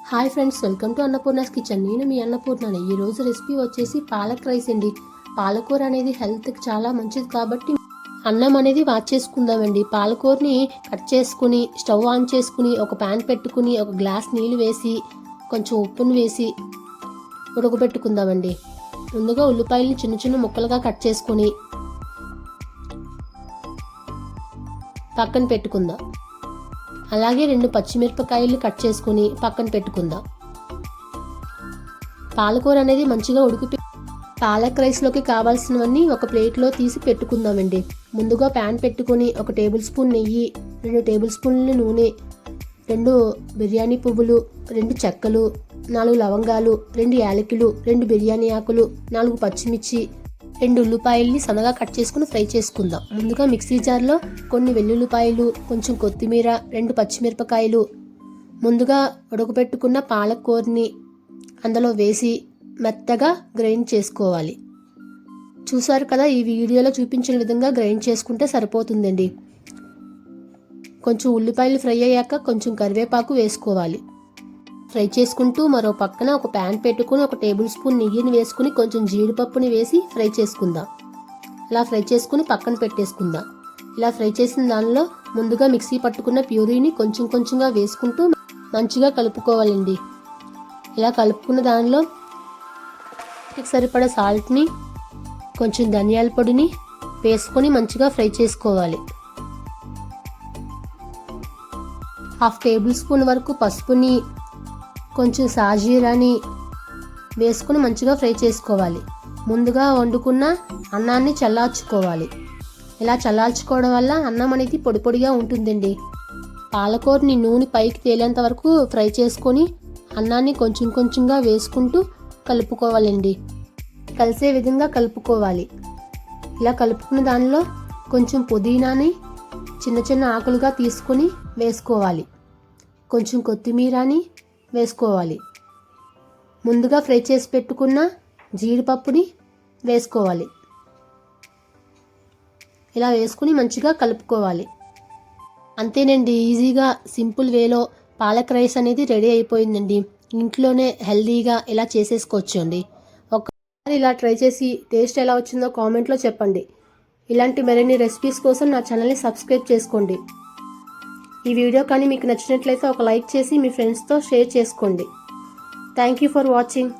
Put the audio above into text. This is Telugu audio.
Hi friends, welcome to Annapurna's kitchen. నేను మీ అన్నపూర్ణని. ఈరోజు రెసిపీ వచ్చేసి పాలక్ రైస్ అండి. పాలకూర అనేది హెల్త్కి చాలా మంచిది కాబట్టి అన్నం అనేది వాచేసుకుందామండి. పాలకూరని కట్ చేసుకుని స్టవ్ ఆన్ చేసుకుని ఒక ప్యాన్ పెట్టుకుని ఒక గ్లాస్ నీళ్ళు వేసి కొంచెం ఉప్పును వేసి ఉడకబెట్టుకుందామండి. ముందుగా ఉల్లిపాయలని చిన్న చిన్న ముక్కలుగా కట్ చేసుకుని పక్కన పెట్టుకుందాం. అలాగే 2 పచ్చిమిరపకాయలు కట్ చేసుకుని పక్కన పెట్టుకుందాం. పాలకూర అనేది మంచిగా పాలక్ రైస్లోకి కావాల్సినవన్నీ ఒక ప్లేట్లో తీసి పెట్టుకుందామండి. ముందుగా ప్యాన్ పెట్టుకుని 1 టేబుల్ స్పూన్ నెయ్యి, 2 టేబుల్ స్పూన్ల నూనె, 2 బిర్యానీ పువ్వులు, 2 చెక్కలు, 4 లవంగాలు, 2 యాలకులు, 2 బిర్యానీ ఆకులు, 4 పచ్చిమిర్చి, 2 ఉల్లిపాయల్ని సన్నగా కట్ చేసుకుని ఫ్రై చేసుకుందాం. ముందుగా మిక్సీ జార్లో కొన్ని వెల్లుల్లిపాయలు, కొంచెం కొత్తిమీర, 2 పచ్చిమిరపకాయలు, ముందుగా ఉడకబెట్టుకున్న పాలకూరని అందులో వేసి మెత్తగా గ్రైండ్ చేసుకోవాలి. చూసారు కదా, ఈ వీడియోలో చూపించిన విధంగా గ్రైండ్ చేసుకుంటే సరిపోతుందండి. కొంచెం ఉల్లిపాయలు ఫ్రై అయ్యాక కొంచెం కరివేపాకు వేసుకోవాలి. ఫ్రై చేసుకుంటూ మరో పక్కన ఒక ప్యాన్ పెట్టుకుని 1 టేబుల్ స్పూన్ నెయ్యిని వేసుకుని కొంచెం జీడిపప్పుని వేసి ఫ్రై చేసుకుందాం. ఇలా ఫ్రై చేసుకుని పక్కన పెట్టేసుకుందాం. ఇలా ఫ్రై చేసిన దానిలో ముందుగా మిక్సీ పట్టుకున్న ప్యూరీని కొంచెం కొంచెంగా వేసుకుంటూ మంచిగా కలుపుకోవాలండి. ఇలా కలుపుకున్న దానిలో సరిపడా సాల్ట్ని, కొంచెం ధనియాల పొడిని వేసుకొని మంచిగా ఫ్రై చేసుకోవాలి. 1/2 టేబుల్ స్పూన్ వరకు పసుపుని, కొంచెం సాజీరాని వేసుకుని మంచిగా ఫ్రై చేసుకోవాలి. ముందుగా వండుకున్న అన్నాన్ని చల్లార్చుకోవాలి. ఇలా చల్లార్చుకోవడం వల్ల అన్నం అనేది పొడి పొడిగా ఉంటుందండి. పాలకూరని నూనె పైకి తేలేంత వరకు ఫ్రై చేసుకొని అన్నాన్ని కొంచెం కొంచెంగా వేసుకుంటూ కలుపుకోవాలండి. కలిసే విధంగా కలుపుకోవాలి. ఇలా కలుపుకున్న దానిలో కొంచెం పుదీనాని చిన్న చిన్న ఆకులుగా తీసుకొని వేసుకోవాలి. కొంచెం కొత్తిమీరని వేసుకోవాలి. ముందుగా ఫ్రై చేసి పెట్టుకున్న జీడిపప్పుని వేసుకోవాలి. ఇలా వేసుకుని మంచిగా కలుపుకోవాలి. అంతేనండి, ఈజీగా సింపుల్ వేలో పాలక్ రైస్ అనేది రెడీ అయిపోయిందండి. ఇంట్లోనే హెల్దీగా ఇలా చేసేసుకోవచ్చు అండి. ఒకసారి ఇలా ట్రై చేసి టేస్ట్ ఎలా వచ్చిందో కామెంట్లో చెప్పండి. ఇలాంటి మరిన్ని రెసిపీస్ కోసం నా ఛానల్ని సబ్స్క్రైబ్ చేసుకోండి. ఈ వీడియో కానీ మీకు నచ్చినట్లయితే ఒక లైక్ చేసి మీ ఫ్రెండ్స్తో షేర్ చేసుకోండి. Thank you for watching.